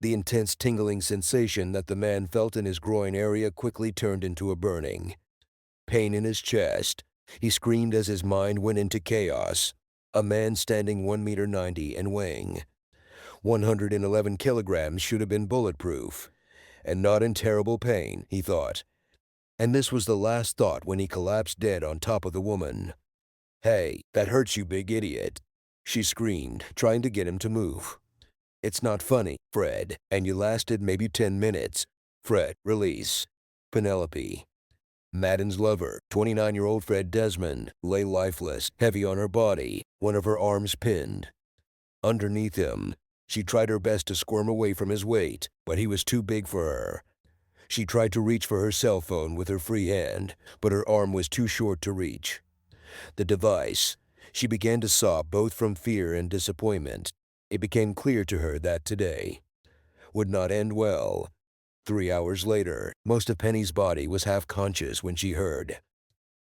The intense tingling sensation that the man felt in his groin area quickly turned into a burning pain in his chest. He screamed as his mind went into chaos. A man standing 1 meter 90 and weighing 111 kilograms should have been bulletproof and not in terrible pain, he thought. And this was the last thought when he collapsed dead on top of the woman. "Hey, that hurts, you big idiot," she screamed, trying to get him to move. "It's not funny, Fred, and you lasted maybe 10 minutes. Fred, release." Penelope, Madden's lover, 29-year-old Fred Desmond, lay lifeless, heavy on her body, one of her arms pinned underneath him. She tried her best to squirm away from his weight, but he was too big for her. She tried to reach for her cell phone with her free hand, but her arm was too short to reach the device. She began to sob both from fear and disappointment. It became clear to her that today would not end well. 3 hours later, most of Penny's body was half conscious when she heard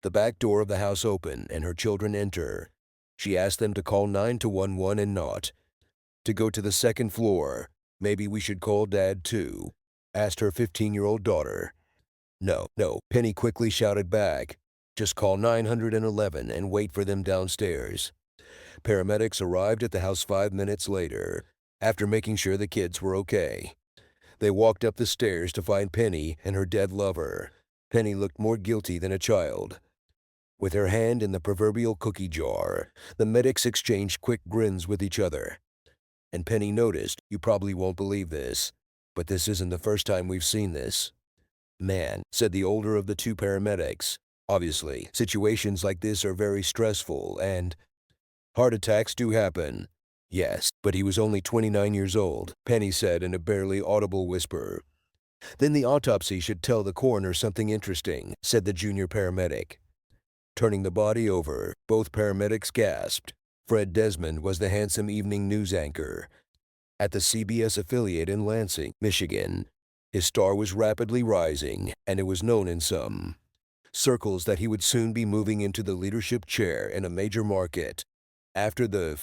the back door of the house open and her children enter. She asked them to call 911 and not to go to the second floor. "Maybe we should call Dad too?" asked her 15-year-old daughter. "No, no," Penny quickly shouted back. "Just call 911 and wait for them downstairs." Paramedics arrived at the house 5 minutes later, after making sure the kids were okay. They walked up the stairs to find Penny and her dead lover. Penny looked more guilty than a child. With her hand in the proverbial cookie jar, the medics exchanged quick grins with each other. And Penny noticed, "You probably won't believe this, but this isn't the first time we've seen this." "Man," said the older of the two paramedics. "Obviously, situations like this are very stressful and heart attacks do happen." "Yes, but he was only 29 years old," Penny said in a barely audible whisper. "Then the autopsy should tell the coroner something interesting," said the junior paramedic. Turning the body over, both paramedics gasped. Fred Desmond was the handsome evening news anchor at the CBS affiliate in Lansing, Michigan. His star was rapidly rising, and it was known in some circles that he would soon be moving into the leadership chair in a major market. After the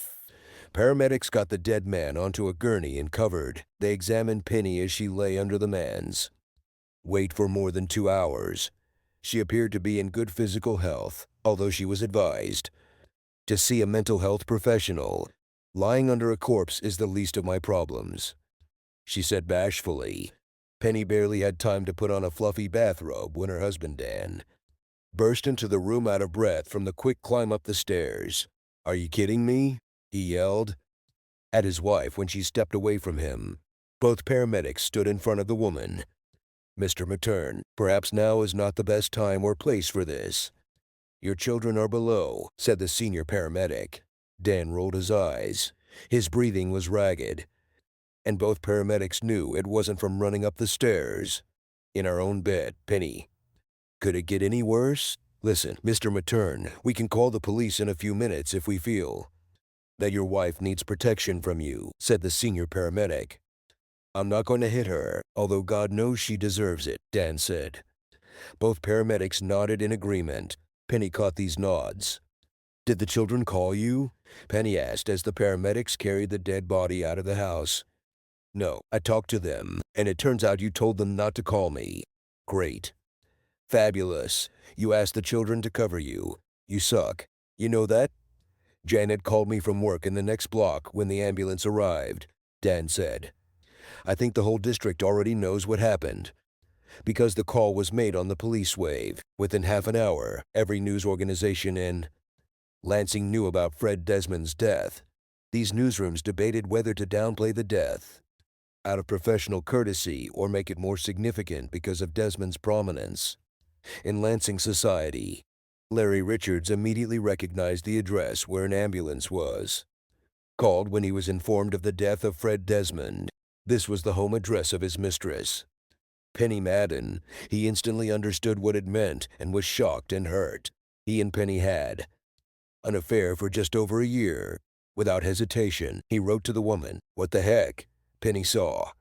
paramedics got the dead man onto a gurney and covered, they examined Penny as she lay under the man's weight for more than 2 hours. She appeared to be in good physical health, although she was advised to see a mental health professional. "Lying under a corpse is the least of my problems," she said bashfully. Penny barely had time to put on a fluffy bathrobe when her husband, Dan, burst into the room out of breath from the quick climb up the stairs. "Are you kidding me?" he yelled at his wife when she stepped away from him. Both paramedics stood in front of the woman. "Mr. Matern, perhaps now is not the best time or place for this. Your children are below," said the senior paramedic. Dan rolled his eyes. His breathing was ragged, and both paramedics knew it wasn't from running up the stairs. "In our own bed, Penny. Could it get any worse? Listen, Mr. Matern, we can call the police in a few minutes if we feel that your wife needs protection from you," said the senior paramedic. "I'm not going to hit her, although God knows she deserves it," Dan said. Both paramedics nodded in agreement. Penny caught these nods. "Did the children call you?" Penny asked as the paramedics carried the dead body out of the house. "No, I talked to them, and it turns out you told them not to call me." "Great. Fabulous. You asked the children to cover you. You suck. You know that?" "Janet called me from work in the next block when the ambulance arrived," Dan said. "I think the whole district already knows what happened, because the call was made on the police wave. Within half an hour, every news organization in Lansing knew about Fred Desmond's death. These newsrooms debated whether to downplay the death out of professional courtesy or make it more significant because of Desmond's prominence in Lansing society. Larry Richards immediately recognized the address where an ambulance was called when he was informed of the death of Fred Desmond. This was the home address of his mistress, Penny Madden. He instantly understood what it meant and was shocked and hurt. He and Penny had an affair for just over a year. Without hesitation, he wrote to the woman. "What the heck?" Penny saw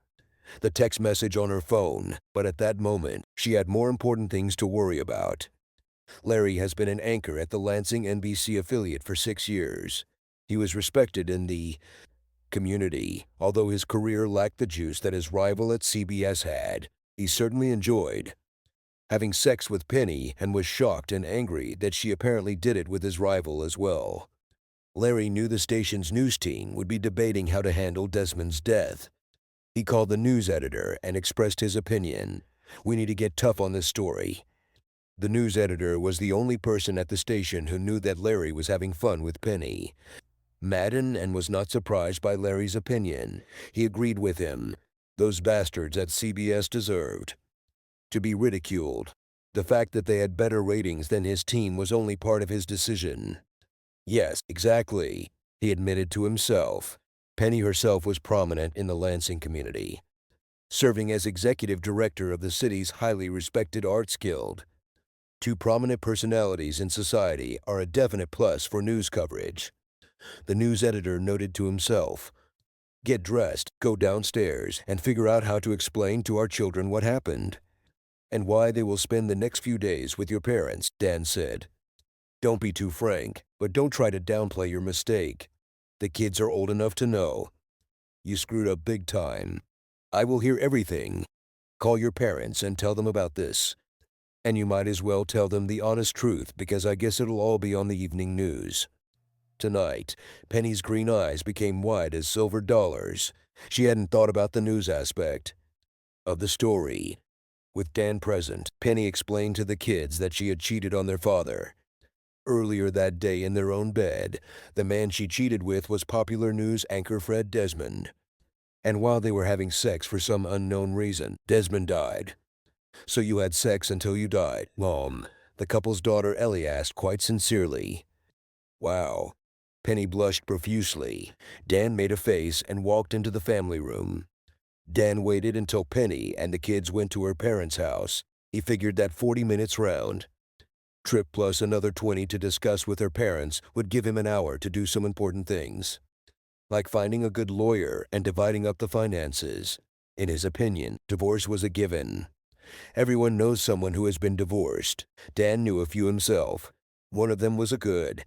the text message on her phone, but at that moment, she had more important things to worry about. Larry has been an anchor at the Lansing NBC affiliate for 6 years. He was respected in the Community. Although his career lacked the juice that his rival at CBS had, he certainly enjoyed having sex with Penny and was shocked and angry that she apparently did it with his rival as well. Larry knew the station's news team would be debating how to handle Desmond's death. He called the news editor and expressed his opinion. "We need to get tough on this story." The news editor was the only person at the station who knew that Larry was having fun with Penny. Madden and was not surprised by Larry's opinion. He agreed with him. Those bastards at CBS deserved to be ridiculed. The fact that they had better ratings than his team was only part of his decision. Yes, exactly, he admitted to himself. Penny herself was prominent in the Lansing community, serving as executive director of the city's highly respected arts guild. Two prominent personalities in society are a definite plus for news coverage. The news editor noted to himself, "Get dressed, go downstairs, and figure out how to explain to our children what happened and why they will spend the next few days with your parents," Dan said. "Don't be too frank, but don't try to downplay your mistake. The kids are old enough to know. You screwed up big time. I will hear everything. Call your parents and tell them about this. And you might as well tell them the honest truth because I guess it'll all be on the evening news." Tonight, Penny's green eyes became wide as silver dollars. She hadn't thought about the news aspect of the story. With Dan present, Penny explained to the kids that she had cheated on their father. Earlier that day in their own bed, the man she cheated with was popular news anchor Fred Desmond. And while they were having sex for some unknown reason, Desmond died. "So you had sex until you died, Mom?" the couple's daughter Ellie asked quite sincerely. "Wow." Penny blushed profusely. Dan made a face and walked into the family room. Dan waited until Penny and the kids went to her parents' house. He figured that 40 minutes round trip plus another 20 to discuss with her parents would give him an hour to do some important things, like finding a good lawyer and dividing up the finances. In his opinion, divorce was a given. Everyone knows someone who has been divorced. Dan knew a few himself. One of them was a good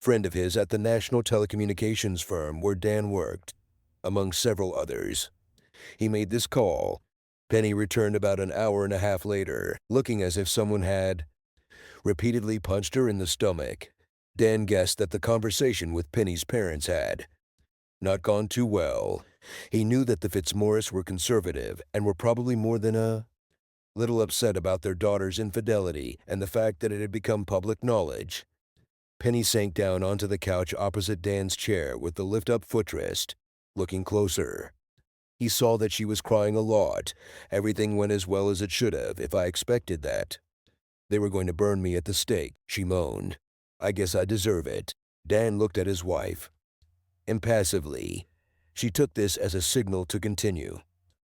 friend of his at the national telecommunications firm where Dan worked, among several others. He made this call. Penny returned about an hour and a half later, looking as if someone had repeatedly punched her in the stomach. Dan guessed that the conversation with Penny's parents had not gone too well. He knew that the Fitzmaurice were conservative and were probably more than a little upset about their daughter's infidelity and the fact that it had become public knowledge. Penny sank down onto the couch opposite Dan's chair with the lift-up footrest, looking closer. He saw that she was crying a lot. "Everything went as well as it should have, if I expected that. They were going to burn me at the stake," she moaned. "I guess I deserve it." Dan looked at his wife impassively. She took this as a signal to continue.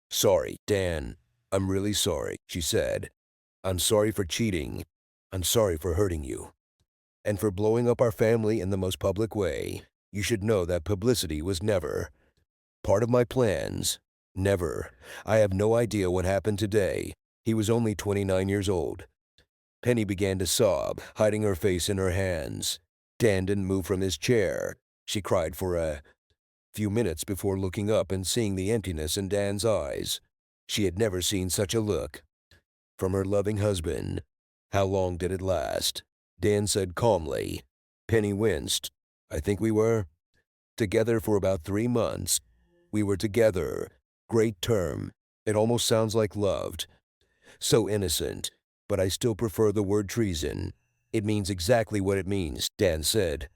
"Sorry, Dan. I'm really sorry," she said. "I'm sorry for cheating. I'm sorry for hurting you. And for blowing up our family in the most public way. You should know that publicity was never part of my plans. Never. I have no idea what happened today." He was only 29 years old. Penny began to sob, hiding her face in her hands. Dan didn't move from his chair. She cried for a few minutes before looking up and seeing the emptiness in Dan's eyes. She had never seen such a look from her loving husband. "How long did it last?" Dan said calmly. Penny winced. "I think we were together for about 3 months. We were together. Great term. It almost sounds like loved. So innocent. But I still prefer the word treason. It means exactly what it means," Dan said.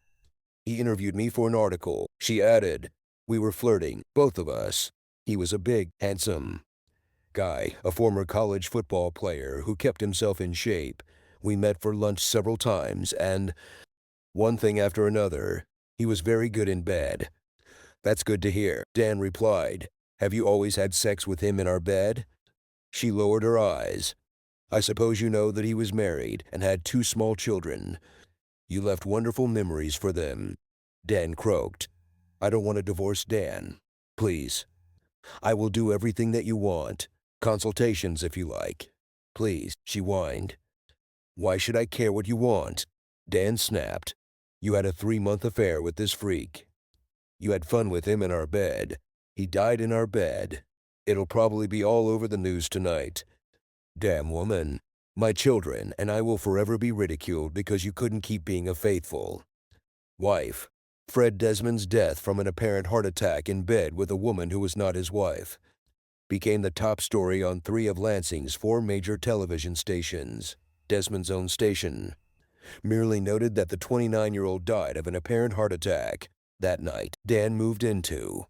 "He interviewed me for an article," she added. "We were flirting, both of us. He was a big, handsome guy, a former college football player who kept himself in shape. We met for lunch several times, and one thing after another. He was very good in bed." "That's good to hear," Dan replied. "Have you always had sex with him in our bed?" She lowered her eyes. "I suppose you know that he was married and had 2 small children. You left wonderful memories for them." Dan croaked. "I don't want to divorce Dan. Please. I will do everything that you want. Consultations if you like. Please," she whined. "Why should I care what you want?" Dan snapped. "You had a 3-month affair with this freak." You had fun with him in our bed. He died in our bed. It'll probably be all over the news tonight. Damn woman. My children and I will forever be ridiculed because you couldn't keep being a faithful wife. Fred Desmond's death from an apparent heart attack in bed with a woman who was not his wife became the top story on 3 of Lansing's 4 major television stations. Desmond's own station merely noted that the 29-year-old died of an apparent heart attack. That night, Dan moved into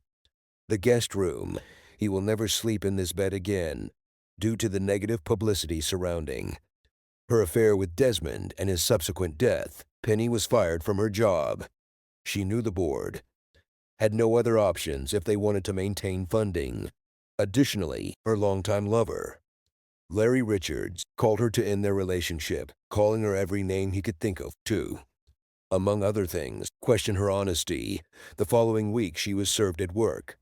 the guest room. He will never sleep in this bed again, due to the negative publicity surrounding her affair with Desmond and his subsequent death. Penny was fired from her job. She knew the board had no other options if they wanted to maintain funding. Additionally, her longtime lover, Larry Richards, called her to end their relationship, calling her every name he could think of, to, among other things, question her honesty. The following week, she was served at work.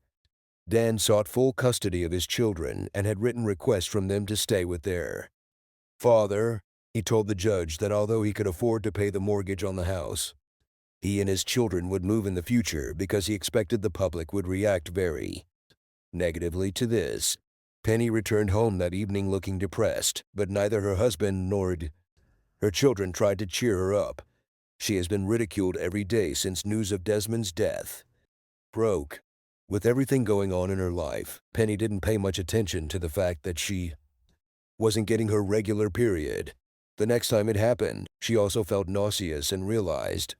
Dan sought full custody of his children and had written requests from them to stay with their father. He told the judge that although he could afford to pay the mortgage on the house, he and his children would move in the future because he expected the public would react very negatively to this. Penny returned home that evening looking depressed, but neither her husband nor her children tried to cheer her up. She has been ridiculed every day since news of Desmond's death broke. With everything going on in her life, Penny didn't pay much attention to the fact that she wasn't getting her regular period. The next time it happened, she also felt nauseous and realized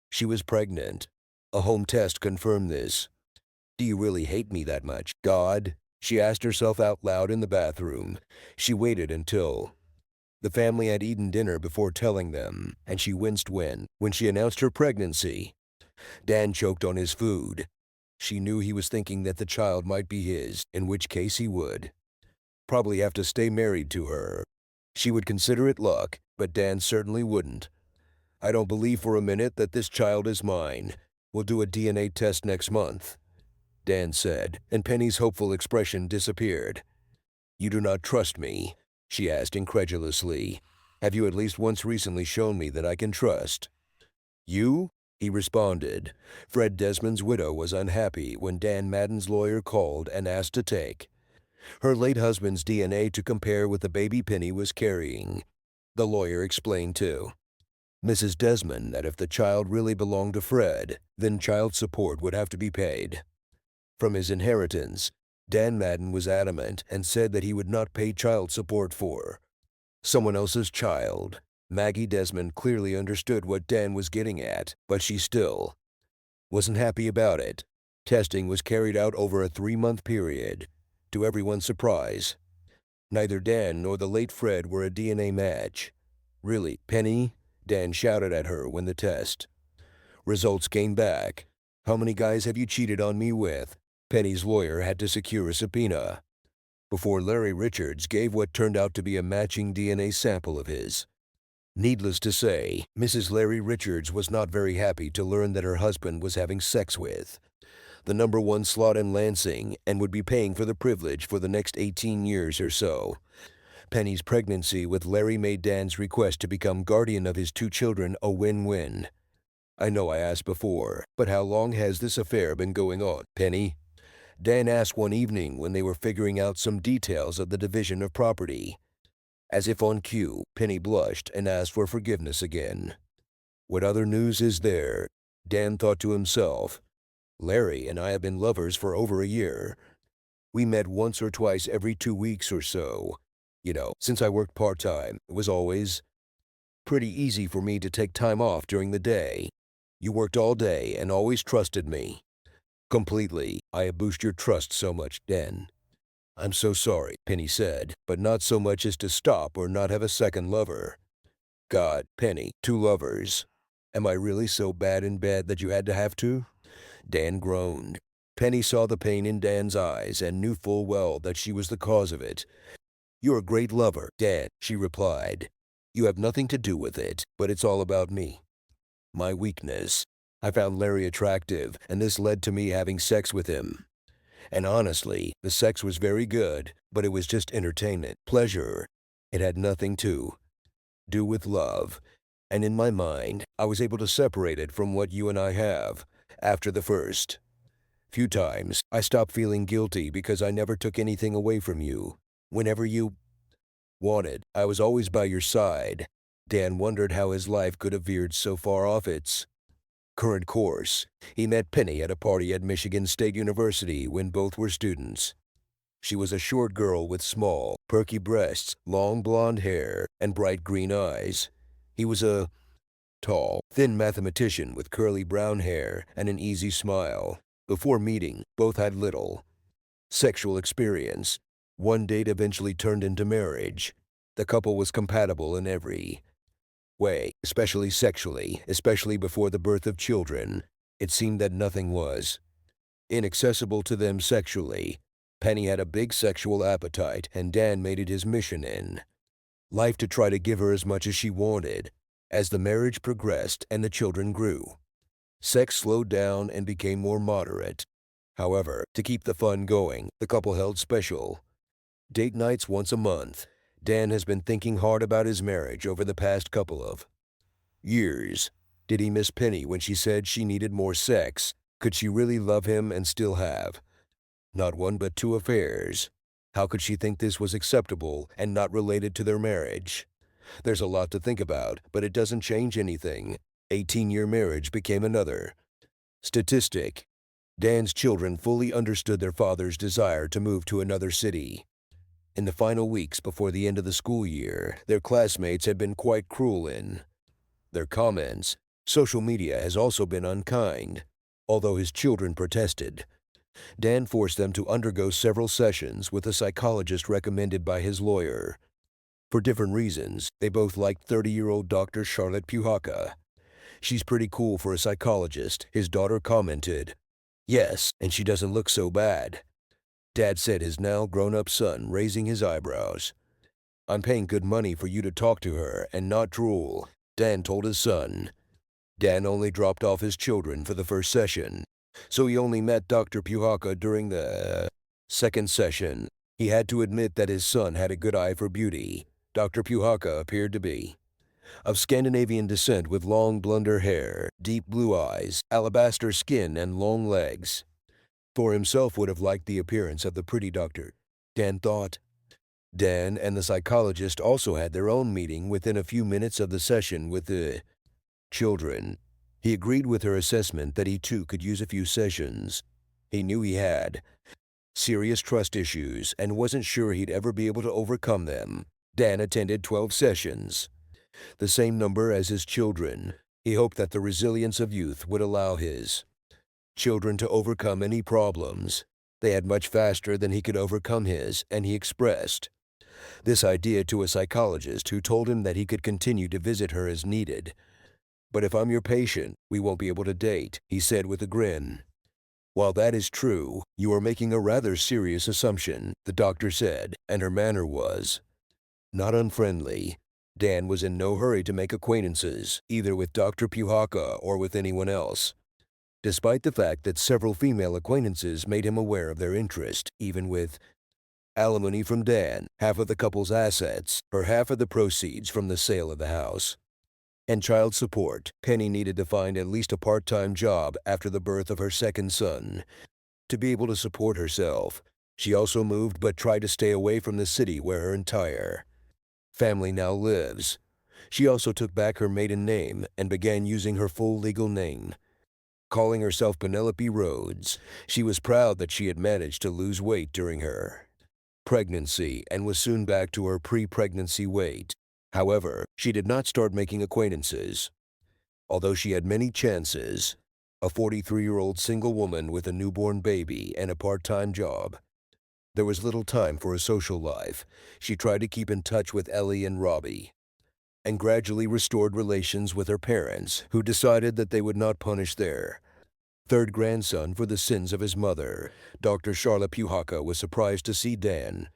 she was pregnant. A home test confirmed this. Do you really hate me that much, God? She asked herself out loud in the bathroom. She waited until the family had eaten dinner before telling them, and she winced when she announced her pregnancy. Dan choked on his food. She knew he was thinking that the child might be his, in which case he would probably have to stay married to her. She would consider it luck, but Dan certainly wouldn't. I don't believe for a minute that this child is mine. We'll do a DNA test next month, Dan said, and Penny's hopeful expression disappeared. You do not trust me? She asked incredulously. Have you at least once recently shown me that I can trust you? He responded. Fred Desmond's widow was unhappy when Dan Madden's lawyer called and asked to take her late husband's DNA to compare with the baby Penny was carrying. The lawyer explained to Mrs. Desmond that if the child really belonged to Fred, then child support would have to be paid from his inheritance. Dan Madden was adamant and said that he would not pay child support for someone else's child. Maggie Desmond clearly understood what Dan was getting at, but she still wasn't happy about it. Testing was carried out over a 3-month period. To everyone's surprise, neither Dan nor the late Fred were a DNA match. Really, Penny? Dan shouted at her when the test results came back. How many guys have you cheated on me with? Penny's lawyer had to secure a subpoena before Larry Richards gave what turned out to be a matching DNA sample of his. Needless to say, Mrs. Larry Richards was not very happy to learn that her husband was having sex with the #1 slot in Lansing and would be paying for the privilege for the next 18 years or so. Penny's pregnancy with Larry made Dan's request to become guardian of his 2 children a win-win. I know I asked before, but how long has this affair been going on, Penny? Dan asked one evening when they were figuring out some details of the division of property. As if on cue, Penny blushed and asked for forgiveness again. What other news is there? Dan thought to himself. Larry and I have been lovers for over a year. We met once or twice every 2 weeks or so. Since I worked part-time, it was always pretty easy for me to take time off during the day. You worked all day and always trusted me completely. I have boosted your trust so much, Dan. I'm so sorry, Penny said, but not so much as to stop or not have a second lover. God, Penny, 2 lovers. Am I really so bad in bed that you had to have to? Dan groaned. Penny saw the pain in Dan's eyes and knew full well that she was the cause of it. You're a great lover, Dan, she replied. You have nothing to do with it, but it's all about me. My weakness. I found Larry attractive, and this led to me having sex with him. And honestly, the sex was very good, but it was just entertainment, pleasure. It had nothing to do with love. And in my mind, I was able to separate it from what you and I have. after the first few times, I stopped feeling guilty because I never took anything away from you. Whenever you wanted, I was always by your side. Dan wondered how his life could have veered so far off its current course. He met Penny at a party at Michigan State University when both were students. She was a short girl with small, perky breasts, long blonde hair, and bright green eyes. He was a tall, thin mathematician with curly brown hair and an easy smile. Before meeting, both had little sexual experience. One date eventually turned into marriage. The couple was compatible in every way, especially sexually, especially before the birth of children. It seemed that nothing was inaccessible to them sexually. Penny had a big sexual appetite, and Dan made it his mission in life to try to give her as much as she wanted. As the marriage progressed and the children grew, sex slowed down and became more moderate. However, to keep the fun going, the couple held special date nights once a month. Dan has been thinking hard about his marriage over the past couple of years. Did he miss Penny when she said she needed more sex? Could she really love him and still have not one but two affairs? How could she think this was acceptable and not related to their marriage? There's a lot to think about, but it doesn't change anything. 18-year marriage became another statistic. Dan's children fully understood their father's desire to move to another city. In the final weeks before the end of the school year, their classmates had been quite cruel in their comments. Social media has also been unkind. Although his children protested, Dan forced them to undergo several sessions with a psychologist recommended by his lawyer. For different reasons, they both liked 30-year-old Dr. Charlotte Puhaka. She's pretty cool for a psychologist, his daughter commented. Yes, and she doesn't look so bad, Dad said, his now grown-up son raising his eyebrows. I'm paying good money for you to talk to her and not drool, Dan told his son. Dan only dropped off his children for the first session, so he only met Dr. Puhaka during the second session. He had to admit that his son had a good eye for beauty. Dr. Puhaka appeared to be of Scandinavian descent with long blonder hair, deep blue eyes, alabaster skin, and long legs. Thor himself would have liked the appearance of the pretty doctor, Dan thought. Dan and the psychologist also had their own meeting within a few minutes of the session with the children. He agreed with her assessment that he too could use a few sessions. He knew he had serious trust issues and wasn't sure he'd ever be able to overcome them. Dan attended 12 sessions, the same number as his children. He hoped that the resilience of youth would allow his children to overcome any problems. They had much faster than he could overcome his, and he expressed this idea to a psychologist who told him that he could continue to visit her as needed. But if I'm your patient, we won't be able to date, he said with a grin. While that is true, you are making a rather serious assumption, the doctor said, and her manner was not unfriendly. Dan was in no hurry to make acquaintances, either with Dr. Puhaka or with anyone else, despite the fact that several female acquaintances made him aware of their interest, even with alimony from Dan, half of the couple's assets, or half of the proceeds from the sale of the house, and child support. Penny needed to find at least a part-time job after the birth of her second son to be able to support herself. She also moved but tried to stay away from the city where her entire family now lives. She also took back her maiden name and began using her full legal name, calling herself Penelope Rhodes. She was proud that she had managed to lose weight during her pregnancy and was soon back to her pre-pregnancy weight. However, she did not start making acquaintances. Although she had many chances, a 43-year-old single woman with a newborn baby and a part-time job, there was little time for a social life. She tried to keep in touch with Ellie and Robbie, and gradually restored relations with her parents, who decided that they would not punish their third grandson for the sins of his mother. Dr. Charlotte Puhaka was surprised to see Dan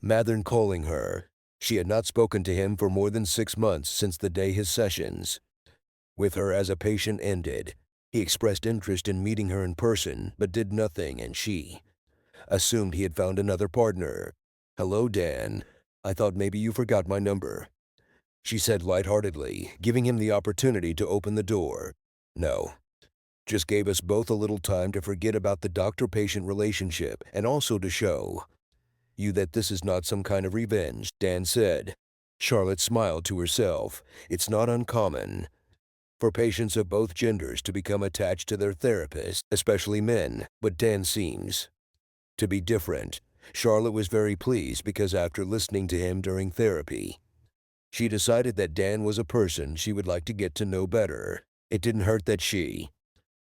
Mathern calling her. She had not spoken to him for more than 6 months since the day his sessions with her as a patient ended. He expressed interest in meeting her in person, but did nothing, and she assumed he had found another partner. Hello, Dan. I thought maybe you forgot my number, she said lightheartedly, giving him the opportunity to open the door. No. Just gave us both a little time to forget about the doctor-patient relationship and also to show you that this is not some kind of revenge, Dan said. Charlotte smiled to herself. It's not uncommon for patients of both genders to become attached to their therapist, especially men, but Dan seems to be different. Charlotte was very pleased because after listening to him during therapy, she decided that Dan was a person she would like to get to know better. It didn't hurt that she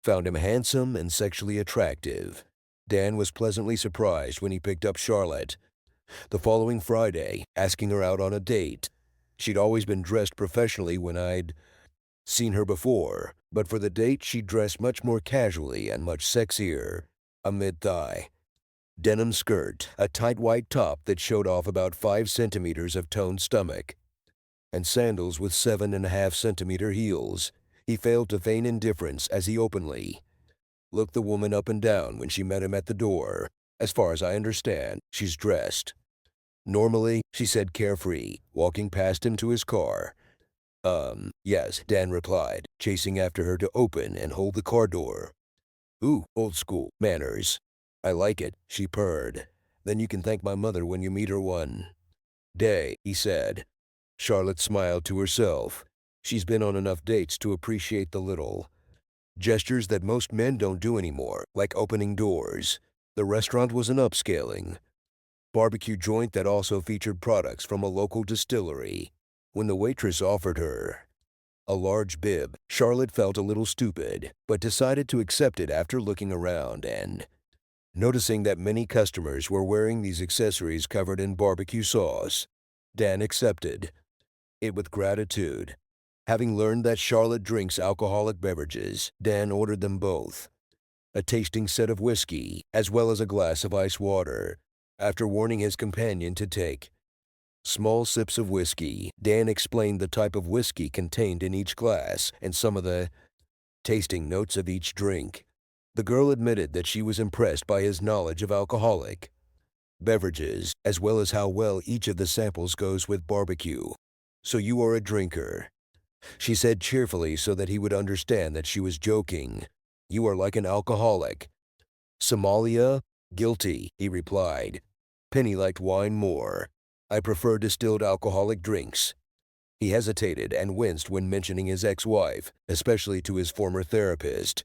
found him handsome and sexually attractive. Dan was pleasantly surprised when he picked up Charlotte the following Friday, asking her out on a date. She'd always been dressed professionally when I'd seen her before, but for the date she dressed much more casually and much sexier. A mid-thigh denim skirt, a tight white top that showed off about 5 centimeters of toned stomach, and sandals with 7.5-centimeter heels. He failed to feign indifference as he openly looked the woman up and down when she met him at the door. As far as I understand, she's dressed normally, she said carefree, walking past him to his car. Yes, Dan replied, chasing after her to open and hold the car door. Ooh, old school manners. I like it, she purred. Then you can thank my mother when you meet her one day, he said. Charlotte smiled to herself. She's been on enough dates to appreciate the little gestures that most men don't do anymore, like opening doors. The restaurant was an upscaling barbecue joint that also featured products from a local distillery. When the waitress offered her a large bib, Charlotte felt a little stupid, but decided to accept it after looking around and noticing that many customers were wearing these accessories covered in barbecue sauce. Dan accepted it with gratitude. Having learned that Charlotte drinks alcoholic beverages, Dan ordered them both a tasting set of whiskey, as well as a glass of ice water. After warning his companion to take small sips of whiskey, Dan explained the type of whiskey contained in each glass and some of the tasting notes of each drink. The girl admitted that she was impressed by his knowledge of alcoholic beverages, as well as how well each of the samples goes with barbecue. So you are a drinker, she said cheerfully so that he would understand that she was joking. You are like an alcoholic. Somalia? Guilty, he replied. Penny liked wine more. I prefer distilled alcoholic drinks. He hesitated and winced when mentioning his ex-wife, especially to his former therapist.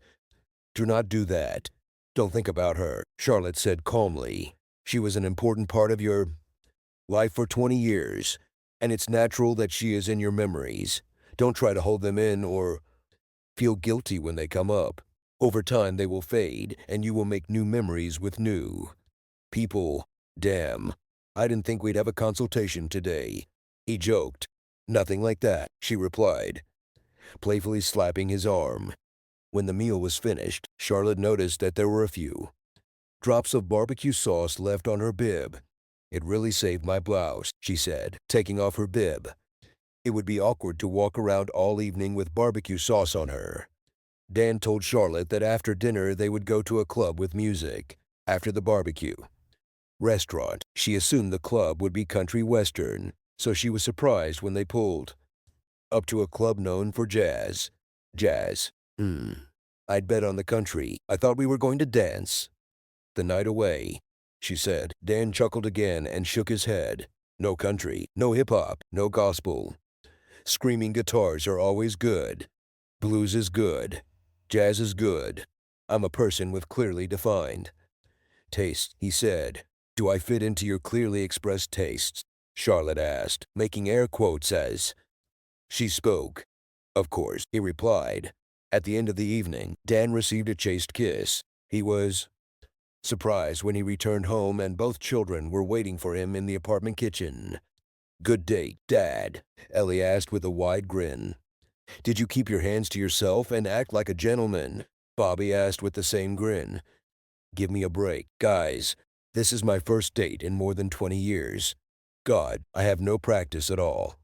Do not do that. Don't think about her, Charlotte said calmly. She was an important part of your life for 20 years, and it's natural that she is in your memories. Don't try to hold them in or feel guilty when they come up. Over time, they will fade, and you will make new memories with new people. Damn, I didn't think we'd have a consultation today, he joked. Nothing like that, she replied, playfully slapping his arm. When the meal was finished, Charlotte noticed that there were a few drops of barbecue sauce left on her bib. It really saved my blouse, she said, taking off her bib. It would be awkward to walk around all evening with barbecue sauce on her. Dan told Charlotte that after dinner they would go to a club with music. After the barbecue restaurant, she assumed the club would be country western, so she was surprised when they pulled up to a club known for jazz. Jazz? I'd bet on the country. I thought we were going to dance the night away, she said. Dan chuckled again and shook his head. No country, no hip-hop, no gospel. Screaming guitars are always good. Blues is good. Jazz is good. I'm a person with clearly defined tastes, he said. Do I fit into your clearly expressed tastes? Charlotte asked, making air quotes as she spoke. Of course, he replied. At the end of the evening, Dan received a chaste kiss. He was surprised when he returned home and both children were waiting for him in the apartment kitchen. Good date, Dad? Ellie asked with a wide grin. Did you keep your hands to yourself and act like a gentleman? Bobby asked with the same grin. Give me a break, guys. This is my first date in more than 20 years. God, I have no practice at all,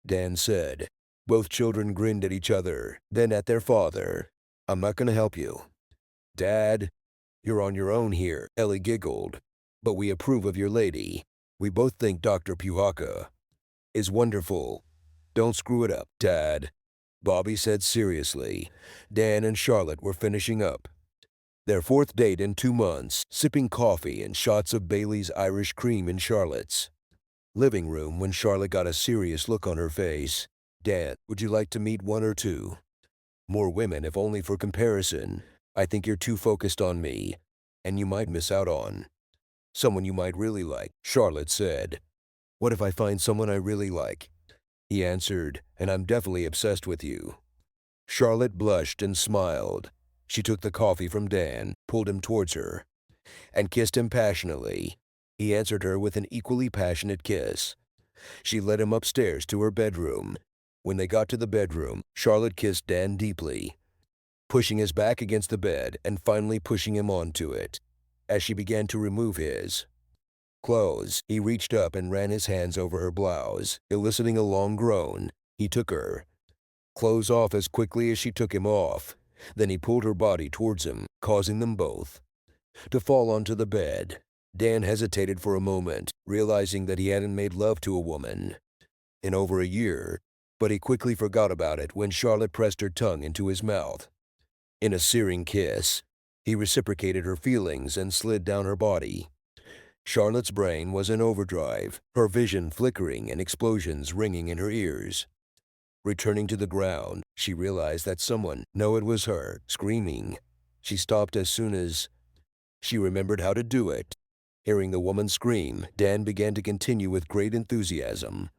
Dan said. Both children grinned at each other, then at their father. I'm not going to help you. Dad, you're on your own here, Ellie giggled. But we approve of your lady. We both think Dr. Puhaka is wonderful. Don't screw it up, Dad. Bobby said seriously. Dan and Charlotte were finishing up their fourth date in 2 months, sipping coffee and shots of Bailey's Irish cream in Charlotte's living room when Charlotte got a serious look on her face. Dan, would you like to meet one or two more women if only for comparison? I think you're too focused on me, and you might miss out on someone you might really like, Charlotte said. What if I find someone I really like? He answered, and I'm definitely obsessed with you. Charlotte blushed and smiled. She took the coffee from Dan, pulled him towards her, and kissed him passionately. He answered her with an equally passionate kiss. She led him upstairs to her bedroom. When they got to the bedroom, Charlotte kissed Dan deeply, pushing his back against the bed and finally pushing him onto it. As she began to remove his clothes, he reached up and ran his hands over her blouse, eliciting a long groan. He took her clothes off as quickly as she took him off. Then he pulled her body towards him, causing them both to fall onto the bed. Dan hesitated for a moment, realizing that he hadn't made love to a woman in over a year, but he quickly forgot about it when Charlotte pressed her tongue into his mouth. In a searing kiss, he reciprocated her feelings and slid down her body. Charlotte's brain was in overdrive, her vision flickering and explosions ringing in her ears. Returning to the ground, she realized that someone, no, it was her, screaming. She stopped as soon as she remembered how to do it. Hearing the woman scream, Dan began to continue with great enthusiasm.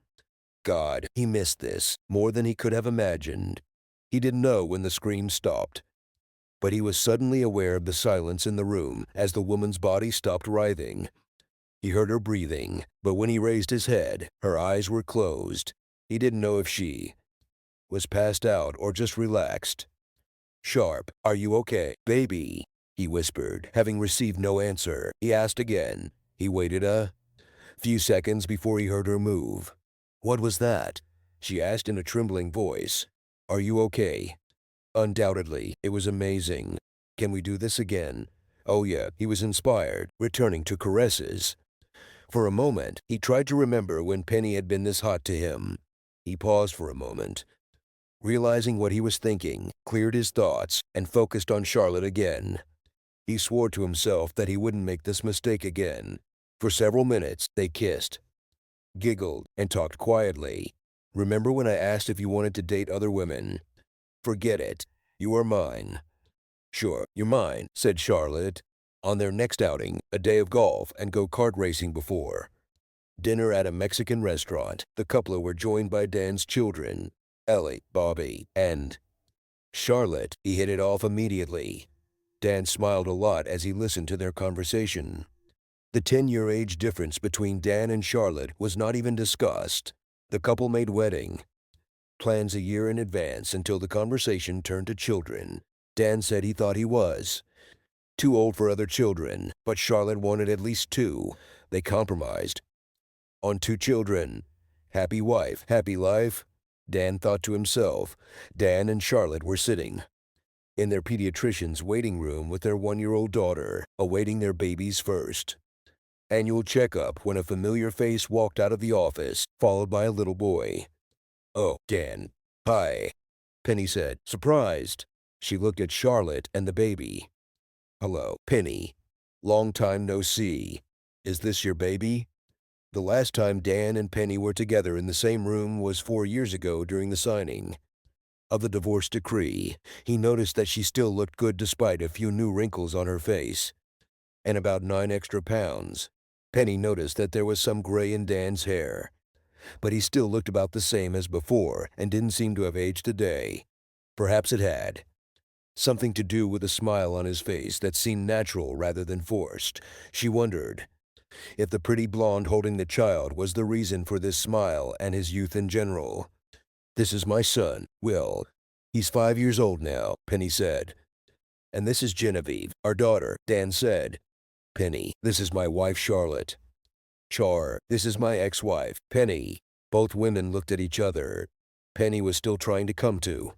God, he missed this more than he could have imagined. He didn't know when the scream stopped, but he was suddenly aware of the silence in the room as the woman's body stopped writhing. He heard her breathing, but when he raised his head, her eyes were closed. He didn't know if she was passed out or just relaxed. Sharp, are you okay, baby? He whispered. Having received no answer, he asked again. He waited a few seconds before he heard her move. What was that? She asked in a trembling voice. Are you okay? Undoubtedly, it was amazing. Can we do this again? Oh yeah, he was inspired, returning to caresses. For a moment, he tried to remember when Penny had been this hot to him. He paused for a moment, realizing what he was thinking, cleared his thoughts, and focused on Charlotte again. He swore to himself that he wouldn't make this mistake again. For several minutes, they kissed, giggled, and talked quietly. Remember when I asked if you wanted to date other women? Forget it. You are mine. Sure, you're mine, said Charlotte. On their next outing, a day of golf and go-kart racing before dinner at a Mexican restaurant, the couple were joined by Dan's children, Ellie, Bobby, and Charlotte. He hit it off immediately. Dan smiled a lot as he listened to their conversation. The 10-year age difference between Dan and Charlotte was not even discussed. The couple made wedding plans a year in advance until the conversation turned to children. Dan said he thought he was too old for other children, but Charlotte wanted at least two. They compromised on 2 children. Happy wife, happy life, Dan thought to himself. Dan and Charlotte were sitting in their pediatrician's waiting room with their 1-year-old daughter, awaiting their baby's first annual checkup when a familiar face walked out of the office, followed by a little boy. Oh, Dan. Hi, Penny said, surprised. She looked at Charlotte and the baby. Hello, Penny. Long time no see. Is this your baby? The last time Dan and Penny were together in the same room was 4 years ago during the signing of the divorce decree. He noticed that she still looked good despite a few new wrinkles on her face and about 9 extra pounds. Penny noticed that there was some gray in Dan's hair, but he still looked about the same as before and didn't seem to have aged a day. Perhaps it had something to do with a smile on his face that seemed natural rather than forced. She wondered if the pretty blonde holding the child was the reason for this smile and his youth in general. This is my son, Will. He's 5 years old now, Penny said. And this is Genevieve, our daughter, Dan said. Penny, this is my wife, Charlotte. Char, this is my ex-wife, Penny. Both women looked at each other. Penny was still trying to come to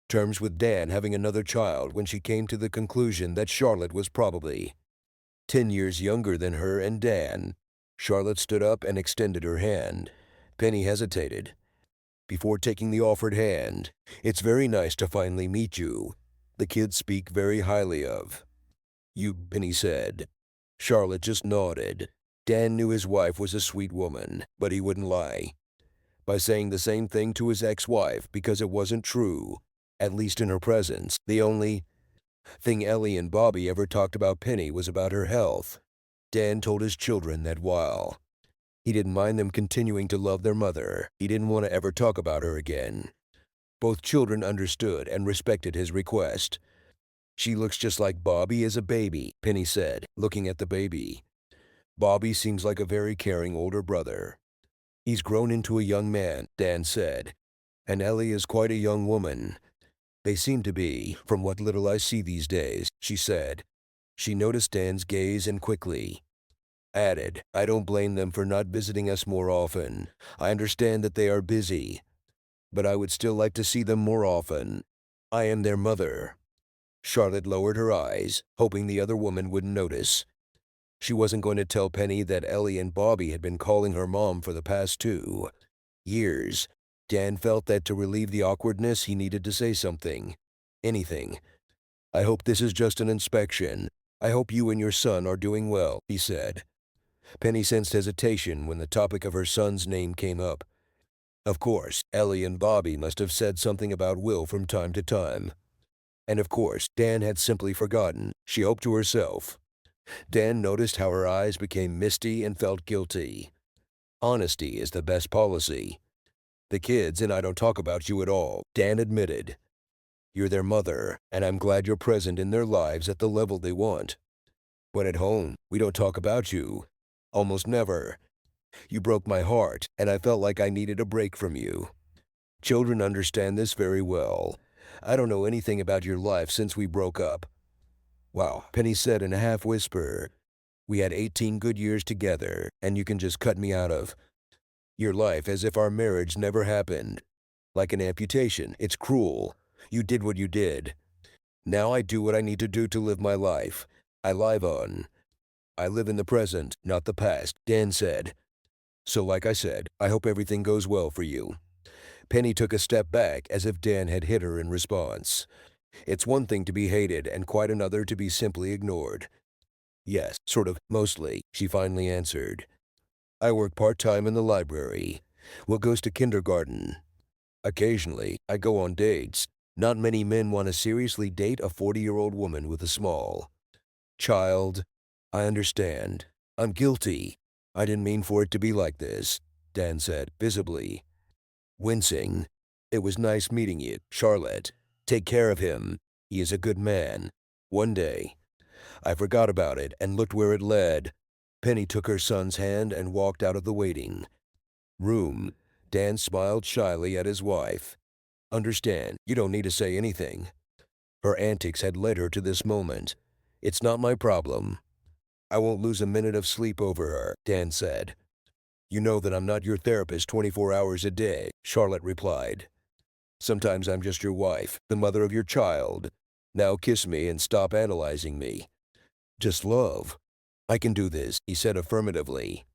terms with Dan having another child when she came to the conclusion that Charlotte was probably 10 years younger than her and Dan. Charlotte stood up and extended her hand. Penny hesitated. before taking the offered hand. "It's very nice to finally meet you. The kids speak very highly of you," Penny said. Charlotte just nodded. Dan knew his wife was a sweet woman, but he wouldn't lie by saying the same thing to his ex-wife because it wasn't true, at least in her presence. The only thing Ellie and Bobby ever talked about Penny was about her health. Dan told his children that while he didn't mind them continuing to love their mother, he didn't want to ever talk about her again. Both children understood and respected his request. "She looks just like Bobby as a baby," Penny said, looking at the baby. "Bobby seems like a very caring older brother. He's grown into a young man," Dan said. "And Ellie is quite a young woman. They seem to be, from what little I see these days," she said. She noticed Dan's gaze and quickly added, "I don't blame them for not visiting us more often. I understand that they are busy, but I would still like to see them more often. I am their mother." Charlotte lowered her eyes, hoping the other woman wouldn't notice. She wasn't going to tell Penny that Ellie and Bobby had been calling her mom for the past 2 years. Dan felt that to relieve the awkwardness, he needed to say something. Anything. "I hope this is just an inspection. I hope you and your son are doing well," he said. Penny sensed hesitation when the topic of her son's name came up. Of course, Ellie and Bobby must have said something about Will from time to time. And of course, Dan had simply forgotten, she hoped to herself. Dan noticed how her eyes became misty and felt guilty. "Honesty is the best policy. The kids and I don't talk about you at all," Dan admitted. "You're their mother, and I'm glad you're present in their lives at the level they want. But at home, we don't talk about you. Almost never. You broke my heart, and I felt like I needed a break from you. Children understand this very well. I don't know anything about your life since we broke up." "Wow," Penny said in a half-whisper. "We had 18 good years together, and you can just cut me out of your life as if our marriage never happened. Like an amputation. It's cruel. You did what you did. Now I do what I need to do to live my life. I live on. I live in the present, not the past," Dan said. "So like I said, I hope everything goes well for you." Penny took a step back as if Dan had hit her in response. It's one thing to be hated and quite another to be simply ignored. "Yes, sort of, mostly," she finally answered. "I work part-time in the library. Will goes to kindergarten. Occasionally, I go on dates. Not many men want to seriously date a 40-year-old woman with a small child. I understand. I'm guilty. I didn't mean for it to be like this," Dan said, visibly wincing. "It was nice meeting you, Charlotte. Take care of him. He is a good man. One day." I forgot about it and looked where it led. Penny took her son's hand and walked out of the waiting room. Dan smiled shyly at his wife. "Understand, you don't need to say anything." Her antics had led her to this moment. "It's not my problem. I won't lose a minute of sleep over her," Dan said. "You know that I'm not your therapist 24 hours a day," Charlotte replied. "Sometimes I'm just your wife, the mother of your child. Now kiss me and stop analyzing me. Just love." "I can do this," he said affirmatively.